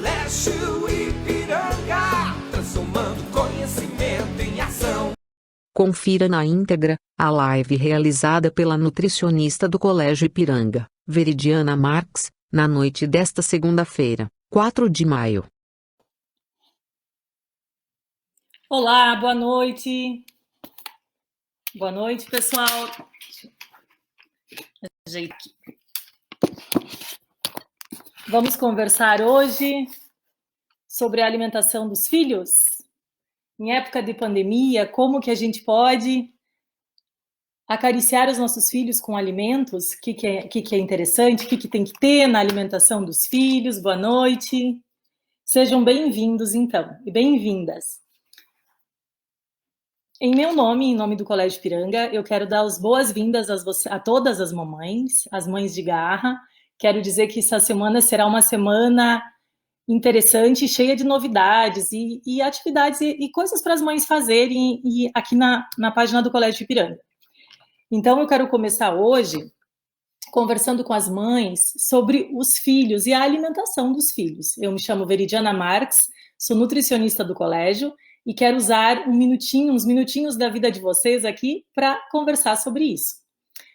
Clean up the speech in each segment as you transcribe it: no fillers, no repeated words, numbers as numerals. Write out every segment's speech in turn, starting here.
Colégio Ipiranga, transformando conhecimento em ação. Confira na íntegra a live realizada pela nutricionista do Colégio Ipiranga, Veridiana Marques, na noite desta segunda-feira, 4 de maio. Olá, boa noite. Boa noite, pessoal. Deixa eu ajeitar aqui. Vamos conversar hoje sobre a alimentação dos filhos. Em época de pandemia, como que a gente pode acariciar os nossos filhos com alimentos? O que é interessante? O que tem que ter na alimentação dos filhos? Boa noite. Sejam bem-vindos, então, e bem-vindas. Em meu nome, em nome do Colégio Ipiranga, eu quero dar as boas-vindas a todas as mamães, as mães de garra. Quero dizer que essa semana será uma semana interessante, cheia de novidades e atividades e coisas para as mães fazerem aqui na página do Colégio Ipiranga. Então, eu quero começar hoje conversando com as mães sobre os filhos e a alimentação dos filhos. Eu me chamo Veridiana Marques, sou nutricionista do colégio e quero usar uns minutinhos da vida de vocês aqui para conversar sobre isso.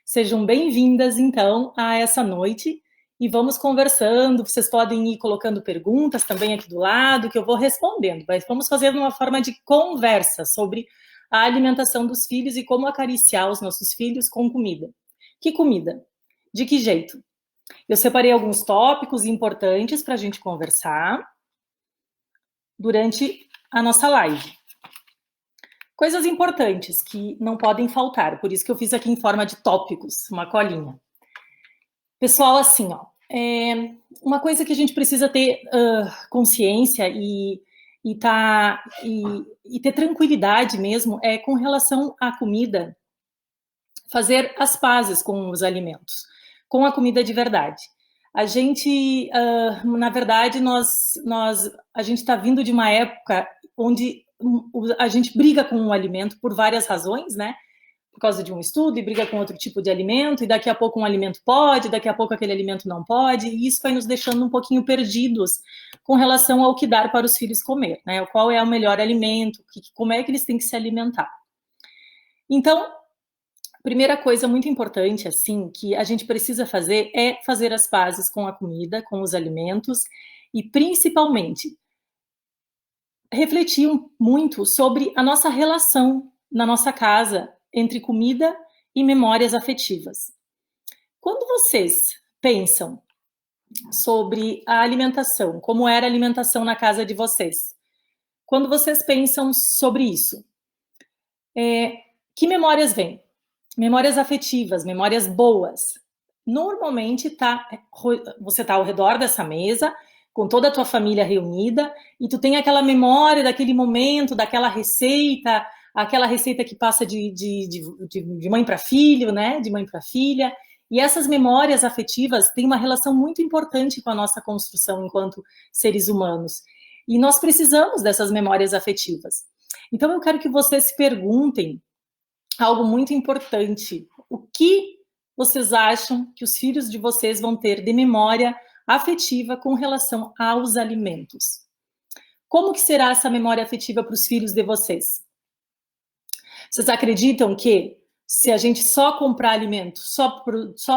Sejam bem-vindas, então, a essa noite e vamos conversando. Vocês podem ir colocando perguntas também aqui do lado, que eu vou respondendo. Mas vamos fazer uma forma de conversa sobre a alimentação dos filhos e como acariciar os nossos filhos com comida. Que comida? De que jeito? Eu separei alguns tópicos importantes para a gente conversar durante a nossa live. Coisas importantes que não podem faltar, por isso que eu fiz aqui em forma de tópicos, uma colinha. Pessoal, assim, ó, uma coisa que a gente precisa ter consciência e ter tranquilidade mesmo é com relação à comida, fazer as pazes com os alimentos, com a comida de verdade. A gente, na verdade, a gente está vindo de uma época onde a gente briga com o alimento por várias razões, né? Por causa de um estudo, e briga com outro tipo de alimento, e daqui a pouco um alimento pode, daqui a pouco aquele alimento não pode, e isso vai nos deixando um pouquinho perdidos com relação ao que dar para os filhos comer, né? Qual é o melhor alimento, como é que eles têm que se alimentar. Então, primeira coisa muito importante, assim, que a gente precisa fazer é fazer as pazes com a comida, com os alimentos, e principalmente refletir muito sobre a nossa relação na nossa casa entre comida e memórias afetivas. Quando vocês pensam sobre a alimentação, como era a alimentação na casa de vocês, quando vocês pensam sobre isso, que memórias vêm? Memórias afetivas, memórias boas. Normalmente você está ao redor dessa mesa, com toda a tua família reunida, e tu tem aquela memória daquele momento, daquela receita, aquela receita que passa de mãe para filho, né? De mãe para filha. E essas memórias afetivas têm uma relação muito importante com a nossa construção enquanto seres humanos. E nós precisamos dessas memórias afetivas. Então, eu quero que vocês se perguntem algo muito importante. O que vocês acham que os filhos de vocês vão ter de memória afetiva com relação aos alimentos? Como que será essa memória afetiva para os filhos de vocês? Vocês acreditam que se a gente só comprar alimento, só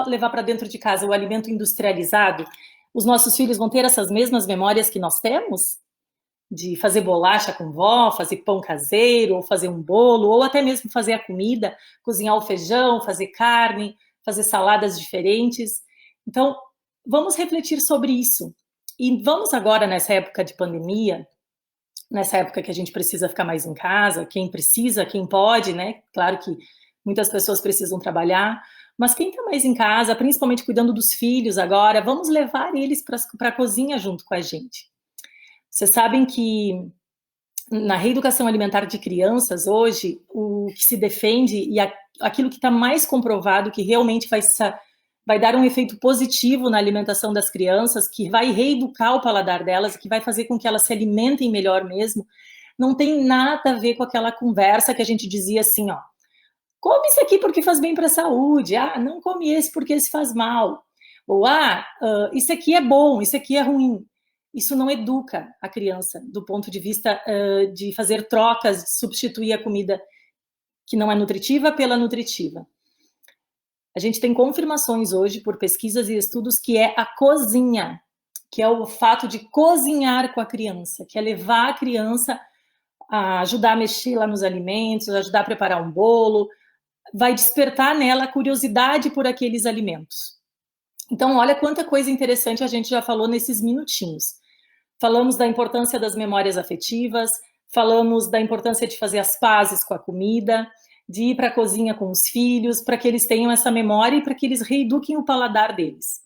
levar para dentro de casa o alimento industrializado, os nossos filhos vão ter essas mesmas memórias que nós temos? De fazer bolacha com vó, fazer pão caseiro, ou fazer um bolo, ou até mesmo fazer a comida, cozinhar o feijão, fazer carne, fazer saladas diferentes. Então, vamos refletir sobre isso. E vamos agora, nessa época de pandemia, nessa época que a gente precisa ficar mais em casa, quem precisa, quem pode, né? Claro que muitas pessoas precisam trabalhar, mas quem está mais em casa, principalmente cuidando dos filhos agora, vamos levar eles para a cozinha junto com a gente. Vocês sabem que na reeducação alimentar de crianças, hoje, o que se defende e aquilo que está mais comprovado que realmente vai dar um efeito positivo na alimentação das crianças, que vai reeducar o paladar delas, que vai fazer com que elas se alimentem melhor mesmo, não tem nada a ver com aquela conversa que a gente dizia assim, ó, come isso aqui porque faz bem para a saúde, não come esse porque esse faz mal, ou isso aqui é bom, isso aqui é ruim. isso não educa a criança do ponto de vista de fazer trocas, de substituir a comida que não é nutritiva pela nutritiva. A gente tem confirmações hoje por pesquisas e estudos que é a cozinha, que é o fato de cozinhar com a criança, que é levar a criança a ajudar a mexer lá nos alimentos, ajudar a preparar um bolo, vai despertar nela a curiosidade por aqueles alimentos. Então, olha quanta coisa interessante a gente já falou nesses minutinhos. Falamos da importância das memórias afetivas, falamos da importância de fazer as pazes com a comida, de ir para a cozinha com os filhos, para que eles tenham essa memória e para que eles reeduquem o paladar deles.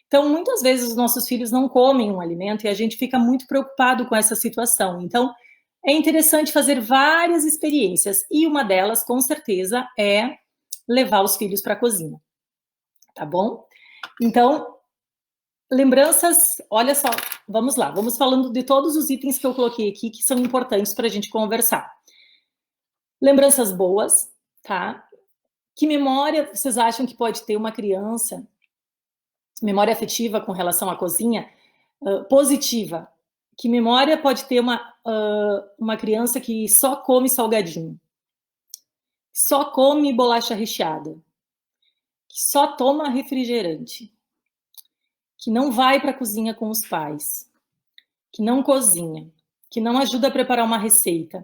Então, muitas vezes os nossos filhos não comem um alimento e a gente fica muito preocupado com essa situação. Então, é interessante fazer várias experiências e uma delas, com certeza, é levar os filhos para a cozinha. Tá bom? Então, lembranças, olha só, vamos lá, vamos falando de todos os itens que eu coloquei aqui que são importantes para a gente conversar. Lembranças boas, tá? Que memória vocês acham que pode ter uma criança, memória afetiva com relação à cozinha, positiva? Que memória pode ter uma criança que só come salgadinho, só come bolacha recheada, que só toma refrigerante, que não vai para a cozinha com os pais, que não cozinha, que não ajuda a preparar uma receita?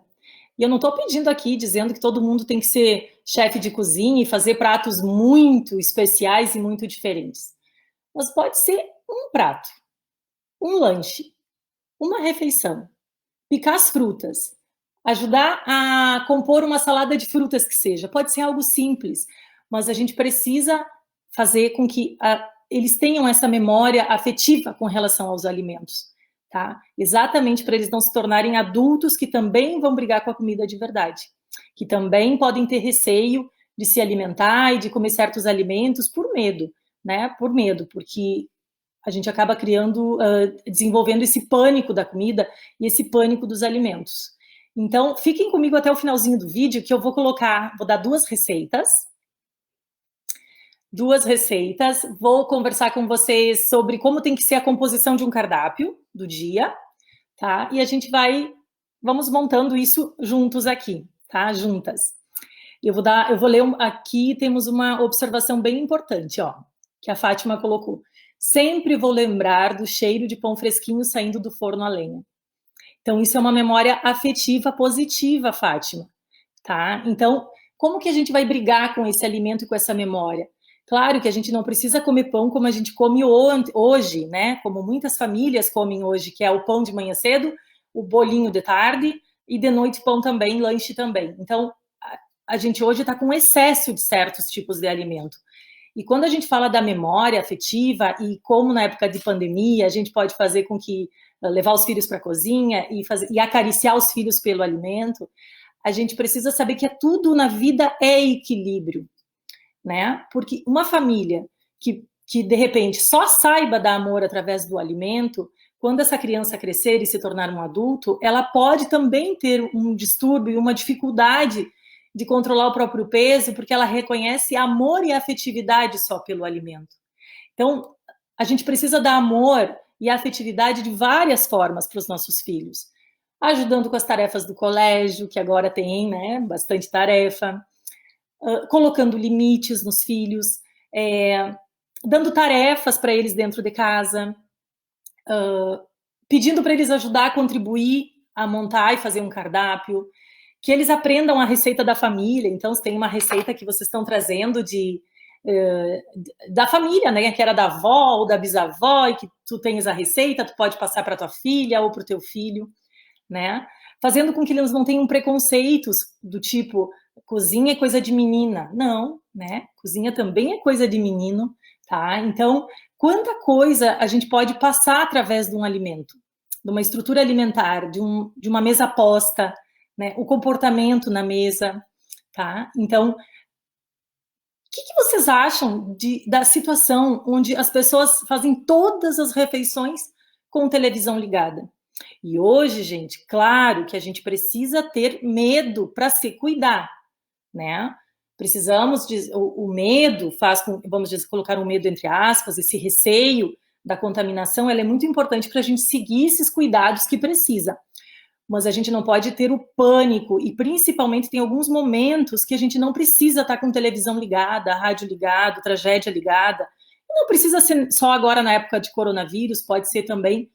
E eu não estou pedindo aqui, dizendo que todo mundo tem que ser chefe de cozinha e fazer pratos muito especiais e muito diferentes. Mas pode ser um prato, um lanche, uma refeição, picar as frutas, ajudar a compor uma salada de frutas que seja. Pode ser algo simples, mas a gente precisa fazer com que eles tenham essa memória afetiva com relação aos alimentos. Tá? Exatamente para eles não se tornarem adultos que também vão brigar com a comida de verdade, que também podem ter receio de se alimentar e de comer certos alimentos por medo, né? Por medo, porque a gente acaba desenvolvendo esse pânico da comida e esse pânico dos alimentos. Então, fiquem comigo até o finalzinho do vídeo, que eu vou dar duas receitas, vou conversar com vocês sobre como tem que ser a composição de um cardápio do dia, tá? E a gente vamos montando isso juntos aqui, tá? Juntas. Eu vou ler aqui, temos uma observação bem importante, ó, que a Fátima colocou. Sempre vou lembrar do cheiro de pão fresquinho saindo do forno a lenha. Então, isso é uma memória afetiva positiva, Fátima, tá? Então, como que a gente vai brigar com esse alimento e com essa memória? Claro que a gente não precisa comer pão como a gente come hoje, né? Como muitas famílias comem hoje, que é o pão de manhã cedo, o bolinho de tarde e de noite pão também, lanche também. Então, a gente hoje está com excesso de certos tipos de alimento. E quando a gente fala da memória afetiva e como na época de pandemia a gente pode fazer com que levar os filhos para a cozinha e acariciar os filhos pelo alimento, a gente precisa saber que tudo na vida é equilíbrio. Né? Porque uma família que de repente só saiba dar amor através do alimento, quando essa criança crescer e se tornar um adulto, ela pode também ter um distúrbio, uma dificuldade de controlar o próprio peso, porque ela reconhece amor e afetividade só pelo alimento. Então, a gente precisa dar amor e afetividade de várias formas para os nossos filhos. Ajudando com as tarefas do colégio, que agora tem, né, bastante tarefa. Colocando limites nos filhos, dando tarefas para eles dentro de casa, pedindo para eles ajudar a contribuir, a montar e fazer um cardápio, que eles aprendam a receita da família. Então, se tem uma receita que vocês estão trazendo da família, né, que era da avó ou da bisavó, e que tu tens a receita, tu pode passar para tua filha ou para o teu filho, né? Fazendo com que eles não tenham preconceitos do tipo, cozinha é coisa de menina. Não, né? Cozinha também é coisa de menino, tá? Então, quanta coisa a gente pode passar através de um alimento, de uma estrutura alimentar, de uma mesa posta, né? O comportamento na mesa, tá? Então, o que vocês acham da situação onde as pessoas fazem todas as refeições com televisão ligada? E hoje, gente, claro que a gente precisa ter medo para se cuidar, né? Precisamos o medo faz com, vamos dizer, colocar um medo entre aspas, esse receio da contaminação, ela é muito importante para a gente seguir esses cuidados que precisa. Mas a gente não pode ter o pânico, e principalmente tem alguns momentos que a gente não precisa estar com televisão ligada, rádio ligado, tragédia ligada. Não precisa ser só agora na época de coronavírus, pode ser também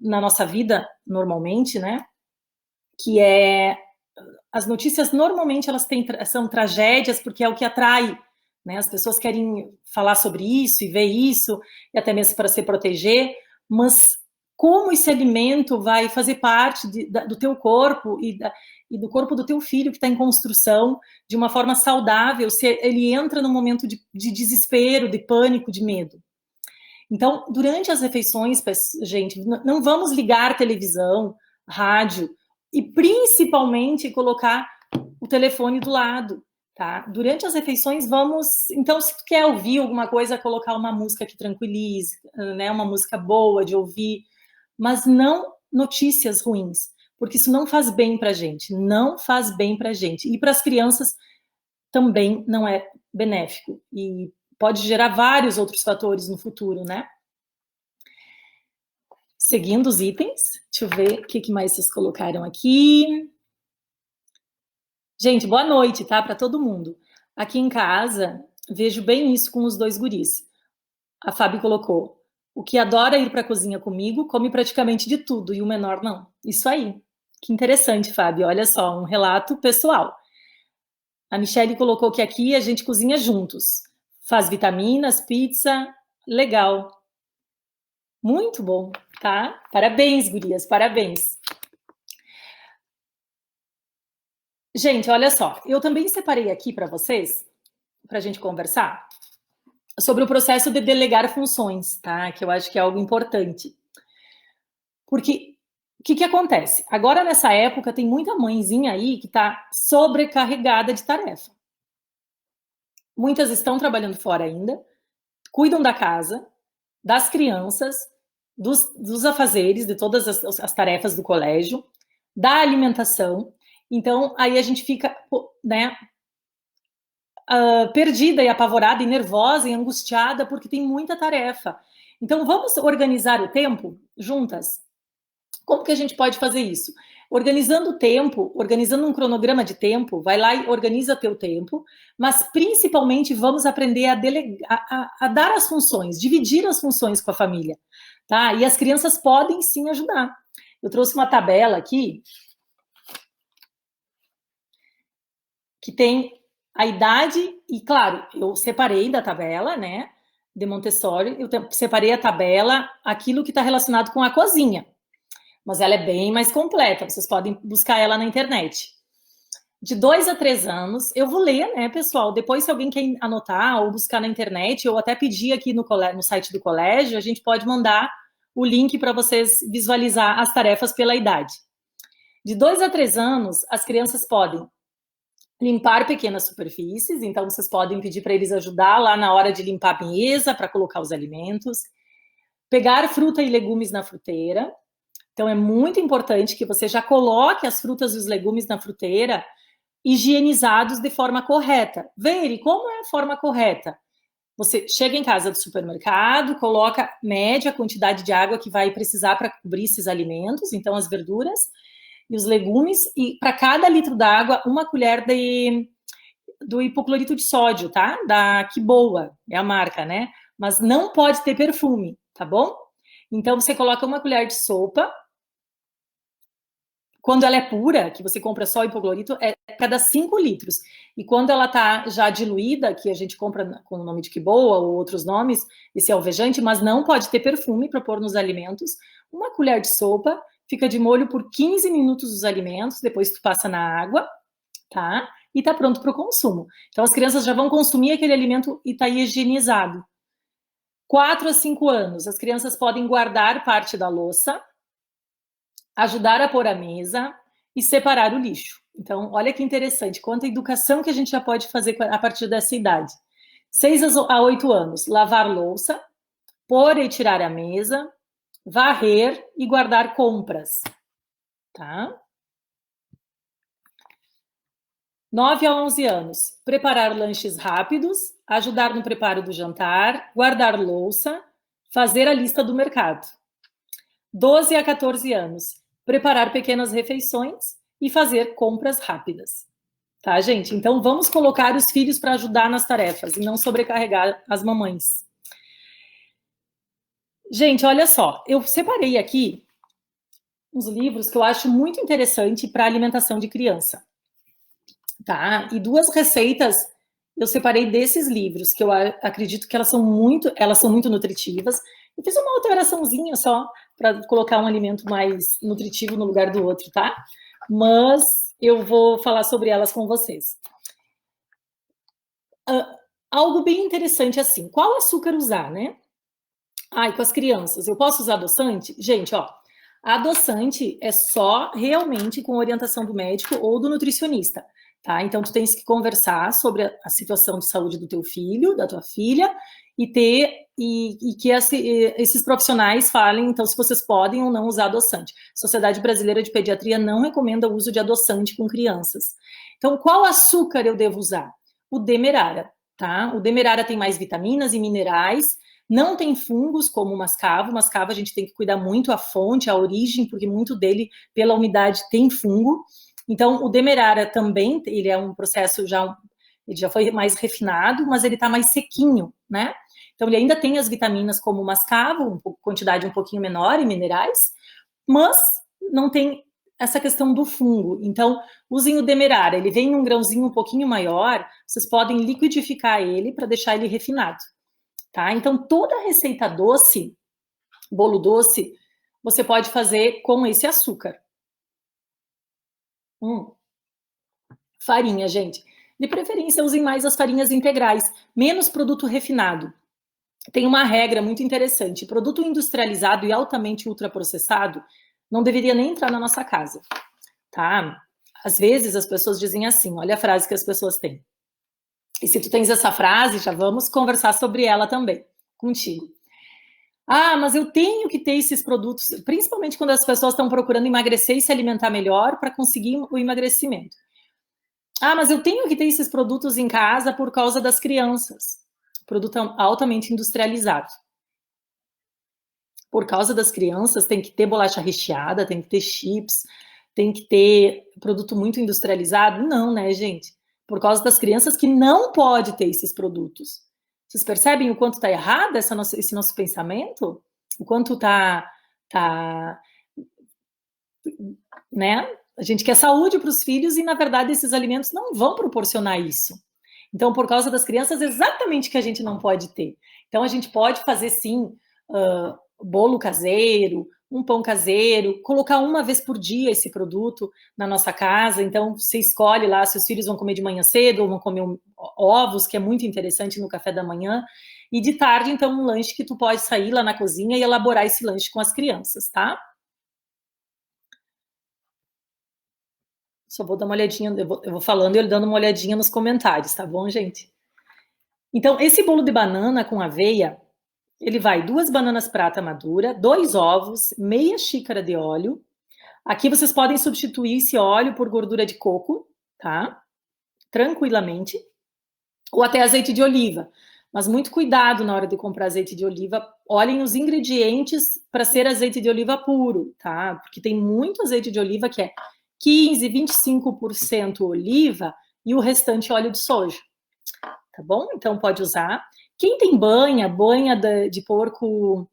na nossa vida normalmente, né? Que é as notícias normalmente elas são tragédias porque é o que atrai, né? As pessoas querem falar sobre isso e ver isso, e até mesmo para se proteger, mas como esse alimento vai fazer parte do teu corpo e do corpo do teu filho que está em construção de uma forma saudável, se ele entra num momento de desespero, de pânico, de medo. Então, durante as refeições, gente, não vamos ligar televisão, rádio, e principalmente colocar o telefone do lado, tá? Durante as refeições, vamos... Então, se tu quer ouvir alguma coisa, colocar uma música que tranquilize, né? Uma música boa de ouvir, mas não notícias ruins, porque isso não faz bem pra gente, não faz bem pra gente. E para as crianças também não é benéfico, e pode gerar vários outros fatores no futuro, né? Seguindo os itens, deixa eu ver o que mais vocês colocaram aqui. Gente, boa noite, tá? Para todo mundo. Aqui em casa, vejo bem isso com os dois guris. A Fábio colocou: o que adora ir para a cozinha comigo, come praticamente de tudo, e o menor não. Isso aí. Que interessante, Fábio. Olha só, um relato pessoal. A Michelle colocou que aqui a gente cozinha juntos. Faz vitaminas, pizza. Legal. Muito bom, tá? Parabéns, gurias, parabéns. Gente, olha só. Eu também separei aqui para vocês, para a gente conversar, sobre o processo de delegar funções, tá? Que eu acho que é algo importante. Porque o que acontece? Agora, nessa época, tem muita mãezinha aí que está sobrecarregada de tarefa. Muitas estão trabalhando fora ainda, cuidam da casa, das crianças, dos afazeres, de todas as tarefas do colégio, da alimentação. Então, aí a gente fica, né, perdida e apavorada e nervosa e angustiada porque tem muita tarefa. Então, vamos organizar o tempo juntas? Como que a gente pode fazer isso? Organizando o tempo, organizando um cronograma de tempo, vai lá e organiza teu tempo, mas principalmente vamos aprender a delegar, a dar as funções, dividir as funções com a família, tá? E as crianças podem sim ajudar. Eu trouxe uma tabela aqui que tem a idade, e claro, eu separei da tabela, né, de Montessori, eu separei a tabela, aquilo que está relacionado com a cozinha, mas ela é bem mais completa, vocês podem buscar ela na internet. De 2 a 3 anos, eu vou ler, né, pessoal, depois se alguém quer anotar ou buscar na internet, ou até pedir aqui no site do colégio, a gente pode mandar o link para vocês visualizar as tarefas pela idade. De 2 a 3 anos, as crianças podem limpar pequenas superfícies, então vocês podem pedir para eles ajudar lá na hora de limpar a mesa, para colocar os alimentos, pegar fruta e legumes na fruteira. Então é muito importante que você já coloque as frutas e os legumes na fruteira higienizados de forma correta. Veri, como é a forma correta? Você chega em casa do supermercado, coloca, mede a quantidade de água que vai precisar para cobrir esses alimentos, então as verduras e os legumes, e para cada litro d'água, 1 colher do hipoclorito de sódio, tá? Da Que Boa, é a marca, né? Mas não pode ter perfume, tá bom? Então, você coloca 1 colher de sopa. Quando ela é pura, que você compra só hipoclorito, é cada 5 litros. E quando ela tá já diluída, que a gente compra com o nome de Que Boa ou outros nomes, esse é alvejante, mas não pode ter perfume para pôr nos alimentos. 1 colher de sopa, fica de molho por 15 minutos os alimentos, depois tu passa na água, tá? E tá pronto para o consumo. Então as crianças já vão consumir aquele alimento e tá higienizado. 4 a 5 anos, as crianças podem guardar parte da louça, ajudar a pôr a mesa e separar o lixo. Então, olha que interessante, quanta educação que a gente já pode fazer a partir dessa idade. 6 a 8 anos, lavar louça, pôr e tirar a mesa, varrer e guardar compras, tá? 9 a 11 anos, preparar lanches rápidos, ajudar no preparo do jantar, guardar louça, fazer a lista do mercado. 12 a 14 anos, preparar pequenas refeições e fazer compras rápidas. Tá, gente? Então, vamos colocar os filhos para ajudar nas tarefas e não sobrecarregar as mamães. Gente, olha só, eu separei aqui uns livros que eu acho muito interessante para alimentação de criança, tá? E 2 receitas eu separei desses livros, que eu acredito que elas são muito nutritivas. Eu fiz uma alteraçãozinha só para colocar um alimento mais nutritivo no lugar do outro, tá? Mas eu vou falar sobre elas com vocês. Algo bem interessante assim, qual açúcar usar, né? E com as crianças, eu posso usar adoçante? Gente, ó, adoçante é só realmente com orientação do médico ou do nutricionista, tá? Então, tu tens que conversar sobre a situação de saúde do teu filho, da tua filha, e que esses profissionais falem, então, se vocês podem ou não usar adoçante. Sociedade Brasileira de Pediatria não recomenda o uso de adoçante com crianças. Então, qual açúcar eu devo usar? O demerara, tá? O demerara tem mais vitaminas e minerais, não tem fungos como o mascavo. O mascavo a gente tem que cuidar muito a fonte, a origem, porque muito dele, pela umidade, tem fungo. Então, o demerara também, ele é um processo ele já foi mais refinado, mas ele está mais sequinho, né? Então, ele ainda tem as vitaminas como o mascavo, quantidade um pouquinho menor em minerais, mas não tem essa questão do fungo. Então, usem o demerara, ele vem num grãozinho um pouquinho maior, vocês podem liquidificar ele para deixar ele refinado. Tá? Então, toda receita doce, bolo doce, você pode fazer com esse açúcar. Farinha, gente. De preferência, usem mais as farinhas integrais, menos produto refinado. Tem uma regra muito interessante: produto industrializado e altamente ultraprocessado não deveria nem entrar na nossa casa, tá? Às vezes as pessoas dizem assim, olha a frase que as pessoas têm. E se tu tens essa frase, já vamos conversar sobre ela também, contigo. Mas eu tenho que ter esses produtos, principalmente quando as pessoas estão procurando emagrecer e se alimentar melhor para conseguir o emagrecimento. Mas eu tenho que ter esses produtos em casa por causa das crianças. Produto altamente industrializado. Por causa das crianças, tem que ter bolacha recheada, tem que ter chips, tem que ter produto muito industrializado? Não, né, gente? Por causa das crianças que não pode ter esses produtos. Vocês percebem o quanto está errado esse nosso pensamento? O quanto tá, né? A gente quer saúde para os filhos e, na verdade, esses alimentos não vão proporcionar isso. Então, por causa das crianças, exatamente que a gente não pode ter. Então, a gente pode fazer, sim, bolo caseiro, um pão caseiro, colocar uma vez por dia esse produto na nossa casa. Então, você escolhe lá se os filhos vão comer de manhã cedo ou vão comer ovos, que é muito interessante no café da manhã. E de tarde, então, um lanche que tu pode sair lá na cozinha e elaborar esse lanche com as crianças, tá? Só vou dar uma olhadinha, eu vou falando e ele dando uma olhadinha nos comentários, tá bom, gente? Então, esse bolo de banana com aveia, ele vai 2 bananas prata madura, 2 ovos, meia xícara de óleo. Aqui vocês podem substituir esse óleo por gordura de coco, tá? Tranquilamente. Ou até azeite de oliva. Mas muito cuidado na hora de comprar azeite de oliva. Olhem os ingredientes para ser azeite de oliva puro, tá? Porque tem muito azeite de oliva que é 15, 25% oliva e o restante óleo de soja. Tá bom? Então pode usar. Quem tem banha de porco,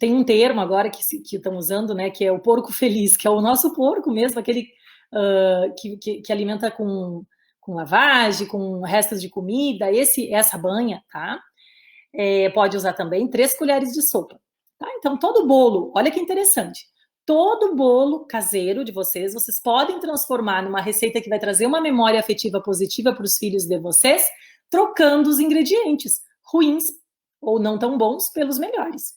tem um termo agora que estão usando, né? Que é o porco feliz, que é o nosso porco mesmo, aquele que alimenta com lavagem, com restos de comida, essa banha, tá? Pode usar também 3 colheres de sopa. Tá? Então, todo bolo, olha que interessante, todo bolo caseiro de vocês podem transformar numa receita que vai trazer uma memória afetiva positiva para os filhos de vocês, trocando os ingredientes ruins ou não tão bons pelos melhores.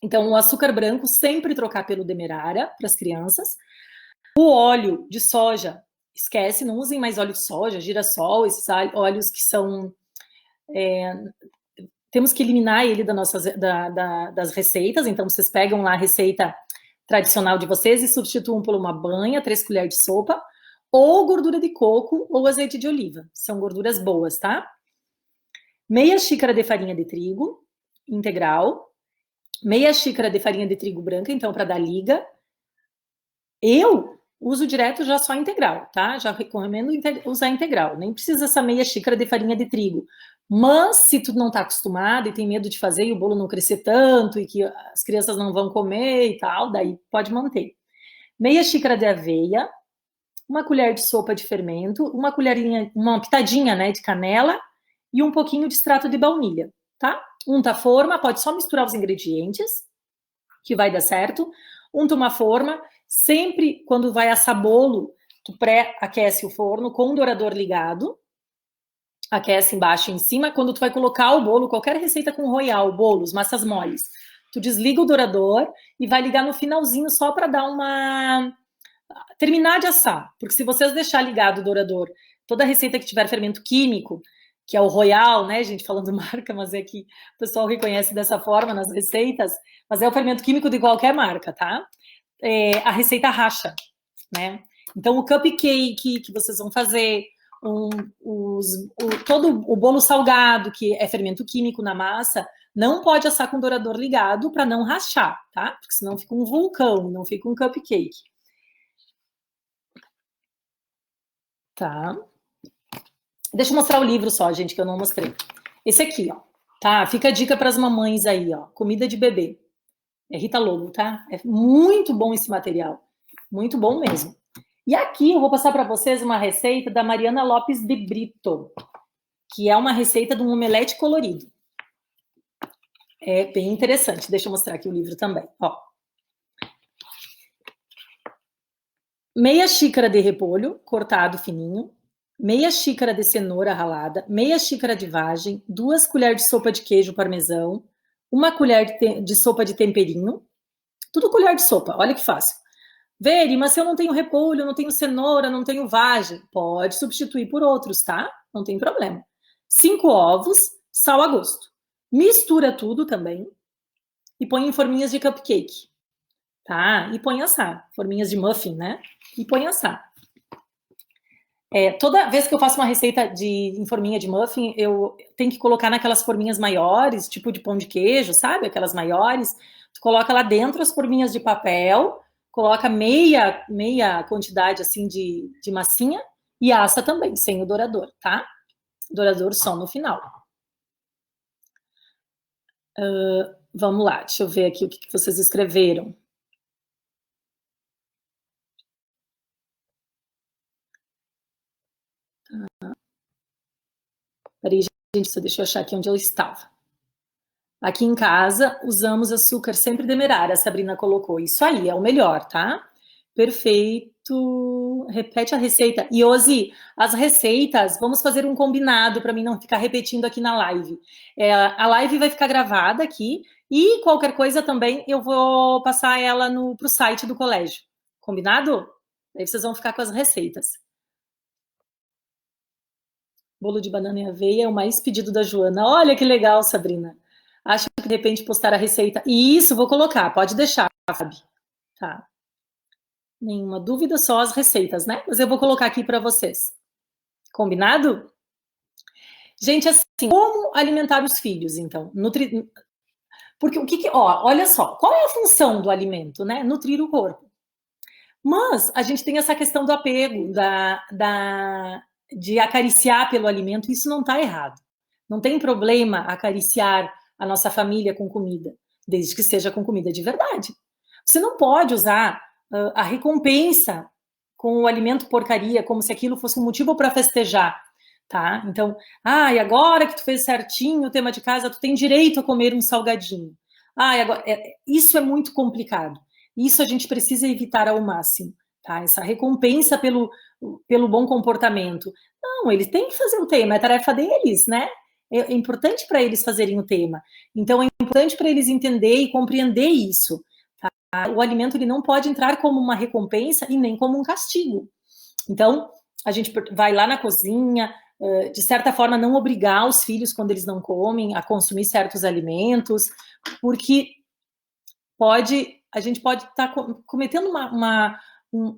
Então, o açúcar branco sempre trocar pelo demerara para as crianças. O óleo de soja, esquece, não usem mais óleo de soja, girassol, esses óleos que são... temos que eliminar ele das receitas, então vocês pegam lá a receita tradicional de vocês e substituam por uma banha, 3 colheres de sopa, ou gordura de coco ou azeite de oliva. São gorduras boas, tá? Meia xícara de farinha de trigo integral Meia xícara de farinha de trigo branca, então, para dar liga. Eu uso direto já só integral, tá? Já recomendo usar integral. Nem precisa essa meia xícara de farinha de trigo. Mas, se tu não tá acostumado e tem medo de fazer e o bolo não crescer tanto e que as crianças não vão comer e tal, daí pode manter. Meia xícara de aveia, uma colher de sopa de fermento, uma colherinha, uma pitadinha, né, de canela e um pouquinho de extrato de baunilha, tá? Unta a forma, pode só misturar os ingredientes, que vai dar certo. Unta uma forma, sempre quando vai assar bolo, tu pré-aquece o forno com o dourador ligado, aquece embaixo e em cima. Quando tu vai colocar o bolo, qualquer receita com royal, bolos, massas moles, tu desliga o dourador e vai ligar no finalzinho só para dar uma... terminar de assar, porque se vocês deixar ligado o dourador, toda receita que tiver fermento químico, que é o royal, né, gente, falando marca, mas é que o pessoal reconhece dessa forma nas receitas, mas é o fermento químico de qualquer marca, tá? A receita racha, né? Então, o cupcake que vocês vão fazer, todo o bolo salgado, que é fermento químico na massa, não pode assar com o dourador ligado para não rachar, tá? Porque senão fica um vulcão, não fica um cupcake. Tá? Deixa eu mostrar o livro só, gente, que eu não mostrei. Esse aqui, ó. Tá? Fica a dica para as mamães aí, ó. Comida de bebê. É Rita Lobo, tá? É muito bom esse material. Muito bom mesmo. E aqui eu vou passar para vocês uma receita da Mariana Lopes de Brito, que é uma receita de um omelete colorido. É bem interessante. Deixa eu mostrar aqui o livro também, ó. Meia xícara de repolho cortado fininho, meia xícara de cenoura ralada, meia xícara de vagem, 2 colheres de sopa de queijo parmesão, uma colher de sopa de temperinho, tudo colher de sopa, olha que fácil. Veri, mas se eu não tenho repolho, não tenho cenoura, não tenho vagem, pode substituir por outros, tá? Não tem problema. 5 ovos, sal a gosto. Mistura tudo também e põe em forminhas de cupcake, tá? E põe assar, forminhas de muffin, né? E põe assar. Toda vez que eu faço uma receita em forminha de muffin, eu tenho que colocar naquelas forminhas maiores, tipo de pão de queijo, sabe? Aquelas maiores. Tu coloca lá dentro as forminhas de papel, coloca meia quantidade assim de massinha e assa também, sem o dourador, tá? Dourador só no final. Vamos lá, deixa eu ver aqui o que vocês escreveram. Peraí, gente, só deixa eu achar aqui onde eu estava. Aqui em casa, usamos açúcar sempre demerara, a Sabrina colocou. Isso aí, é o melhor, tá? Perfeito. Repete a receita. E, Ozi, as receitas, vamos fazer um combinado para mim não ficar repetindo aqui na live. A live vai ficar gravada aqui e qualquer coisa também eu vou passar ela pro site do colégio. Combinado? Aí vocês vão ficar com as receitas. Bolo de banana e aveia é o mais pedido da Joana. Olha que legal, Sabrina. Acho que de repente postar a receita. E isso, vou colocar, pode deixar, Fabi. Tá. Nenhuma dúvida, só as receitas, né? Mas eu vou colocar aqui para vocês. Combinado? Gente, assim, como alimentar os filhos, então? Porque olha só, qual é a função do alimento, né? Nutrir o corpo. Mas a gente tem essa questão do apego, de acariciar pelo alimento, isso não está errado. Não tem problema acariciar a nossa família com comida, desde que seja com comida de verdade. Você não pode usar a recompensa com o alimento porcaria, como se aquilo fosse um motivo para festejar, tá? Então, e agora que tu fez certinho o tema de casa, tu tem direito a comer um salgadinho. Agora, isso é muito complicado. Isso a gente precisa evitar ao máximo, tá? Essa recompensa pelo bom comportamento. Não, eles têm que fazer o tema, é tarefa deles, né? É importante para eles fazerem o tema. Então, é importante para eles entender e compreender isso. Tá? O alimento ele não pode entrar como uma recompensa e nem como um castigo. Então, a gente vai lá na cozinha, de certa forma, não obrigar os filhos, quando eles não comem, a consumir certos alimentos, porque a gente pode estar cometendo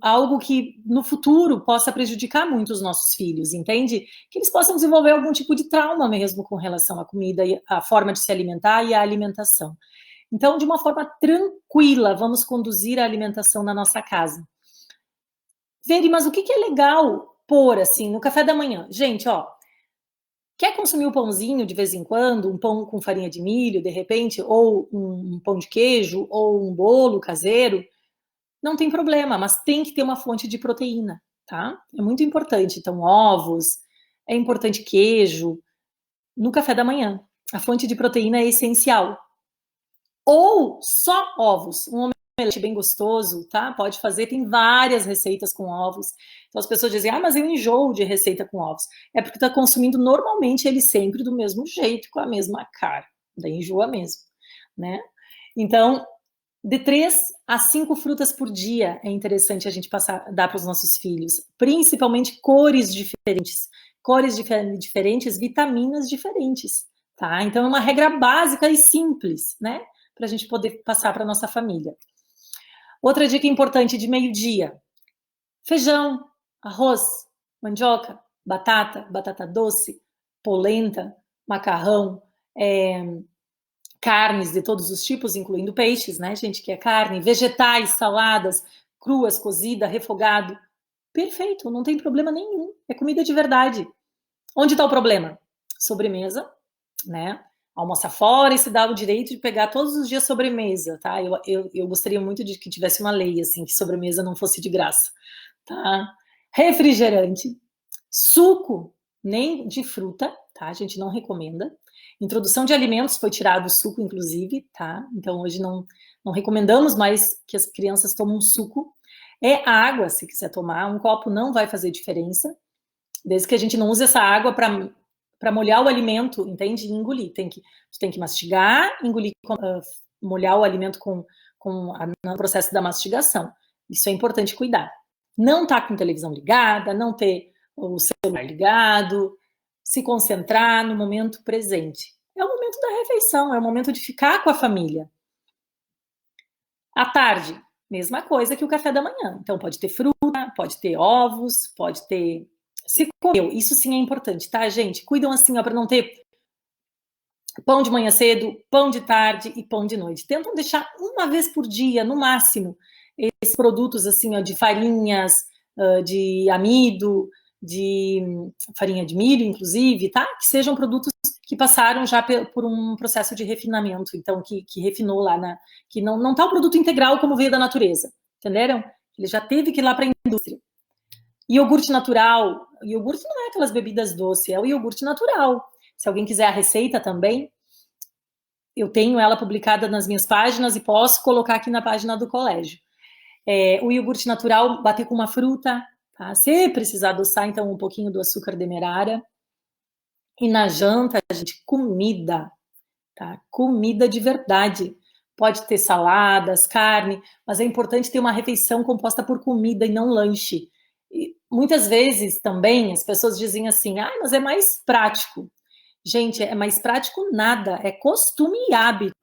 algo que no futuro possa prejudicar muito os nossos filhos, entende? Que eles possam desenvolver algum tipo de trauma mesmo com relação à comida, a forma de se alimentar e a alimentação. Então, de uma forma tranquila, vamos conduzir a alimentação na nossa casa. Veri, mas o que é legal pôr, assim, no café da manhã? Gente, ó, quer consumir um pãozinho de vez em quando, um pão com farinha de milho, de repente, ou um pão de queijo, ou um bolo caseiro, não tem problema, mas tem que ter uma fonte de proteína, tá? É muito importante. Então, ovos, é importante queijo, no café da manhã. A fonte de proteína é essencial. Ou só ovos, um omelete bem gostoso, tá? Pode fazer, tem várias receitas com ovos. Então as pessoas dizem, mas eu enjoo de receita com ovos. É porque tá consumindo normalmente ele sempre do mesmo jeito, com a mesma cara. Daí enjoa mesmo, né? Então, de 3 a 5 frutas por dia é interessante a gente dar para os nossos filhos, principalmente cores diferentes, vitaminas diferentes, tá? Então é uma regra básica e simples, né? Para a gente poder passar para nossa família. Outra dica importante de meio-dia: feijão, arroz, mandioca, batata doce, polenta, macarrão, carnes de todos os tipos, incluindo peixes, né, gente, que é carne, vegetais, saladas, cruas, cozida, refogado. Perfeito, não tem problema nenhum. É comida de verdade. Onde está o problema? Sobremesa, né? Almoça fora e se dá o direito de pegar todos os dias sobremesa, tá? Eu gostaria muito de que tivesse uma lei, assim, que sobremesa não fosse de graça, tá? Refrigerante, suco, nem de fruta, tá? A gente não recomenda. Introdução de alimentos foi tirado o suco, inclusive, tá? Então hoje não recomendamos mais que as crianças tomem suco. É água, se quiser tomar, um copo não vai fazer diferença, desde que a gente não use essa água para molhar o alimento, entende? E engolir. Tu tem que mastigar, engolir, molhar o alimento no processo da mastigação. Isso é importante cuidar. Não tá com televisão ligada, não ter o celular ligado, se concentrar no momento presente. É o momento da refeição, é o momento de ficar com a família. À tarde, mesma coisa que o café da manhã. Então, pode ter fruta, pode ter ovos, pode ter... Se comeu, isso sim é importante, tá, gente? Cuidam assim, ó, para não ter pão de manhã cedo, pão de tarde e pão de noite. Tentam deixar uma vez por dia, no máximo, esses produtos assim, ó, de farinhas, de amido, de farinha de milho, inclusive, tá? Que sejam produtos que passaram já por um processo de refinamento, então que refinou lá, que não tá o produto integral como veio da natureza, entenderam? Ele já teve que ir lá para a indústria. Iogurte natural, iogurte não é aquelas bebidas doces, é o iogurte natural. Se alguém quiser a receita também, eu tenho ela publicada nas minhas páginas e posso colocar aqui na página do colégio. O iogurte natural, bater com uma fruta, tá? Se precisar adoçar, então, um pouquinho do açúcar demerara. E na janta, gente, comida, tá? Comida de verdade. Pode ter saladas, carne, mas é importante ter uma refeição composta por comida e não lanche. E muitas vezes também as pessoas dizem assim, mas é mais prático. Gente, é mais prático nada, é costume e hábito.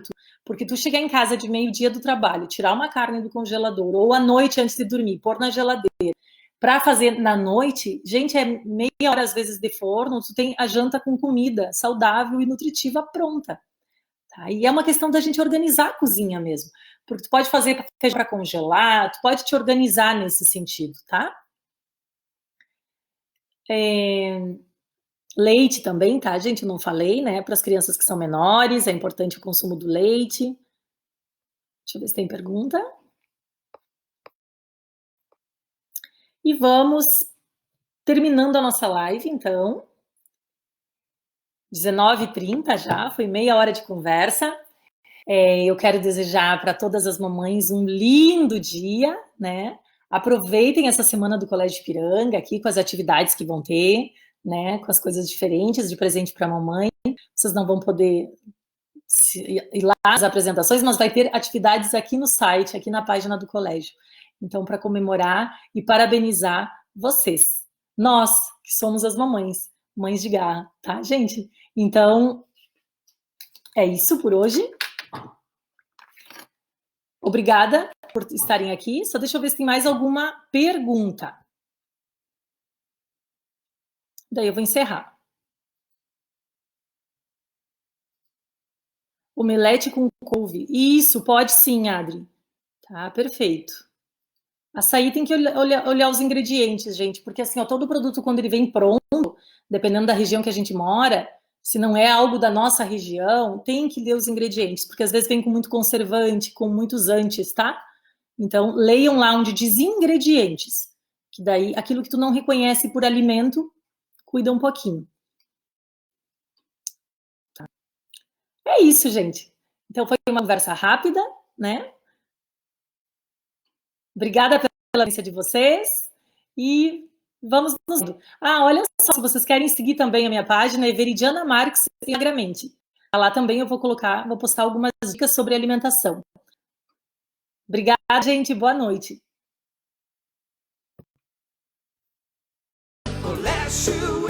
Porque tu chegar em casa de meio-dia do trabalho, tirar uma carne do congelador, ou à noite antes de dormir, pôr na geladeira, para fazer na noite, gente, é meia hora às vezes de forno, tu tem a janta com comida saudável e nutritiva pronta. Tá? E é uma questão da gente organizar a cozinha mesmo. Porque tu pode fazer feijão para congelar, tu pode te organizar nesse sentido, tá? Leite também, tá, gente? Eu não falei, né? Para as crianças que são menores, é importante o consumo do leite. Deixa eu ver se tem pergunta. E vamos terminando a nossa live, então. 19h30 já, foi meia hora de conversa. Eu quero desejar para todas as mamães um lindo dia, né? Aproveitem essa semana do Colégio Ipiranga aqui com as atividades que vão ter, né? Com as coisas diferentes de presente para a mamãe. Vocês não vão poder ir lá nas apresentações, mas vai ter atividades aqui no site, aqui na página do colégio. Então, para comemorar e parabenizar vocês, nós que somos as mamães, mães de garra, tá, gente? Então, é isso por hoje. Obrigada por estarem aqui. Só deixa eu ver se tem mais alguma pergunta. Daí eu vou encerrar. Omelete com couve. Isso, pode sim, Adri. Tá, perfeito. Açaí tem que olhar os ingredientes, gente, porque assim, ó, todo produto, quando ele vem pronto, dependendo da região que a gente mora, se não é algo da nossa região, tem que ler os ingredientes, porque às vezes vem com muito conservante, com muitos antes, tá? Então, leiam lá onde diz ingredientes, que daí, aquilo que tu não reconhece por alimento, cuida um pouquinho. Tá. É isso, gente. Então, foi uma conversa rápida, né? Obrigada pela presença de vocês e vamos nos vendo. Ah, olha só, se vocês querem seguir também a minha página, é Veridiana Marques Instagramente. Lá também eu vou postar algumas dicas sobre alimentação. Obrigada, gente, boa noite. Colégio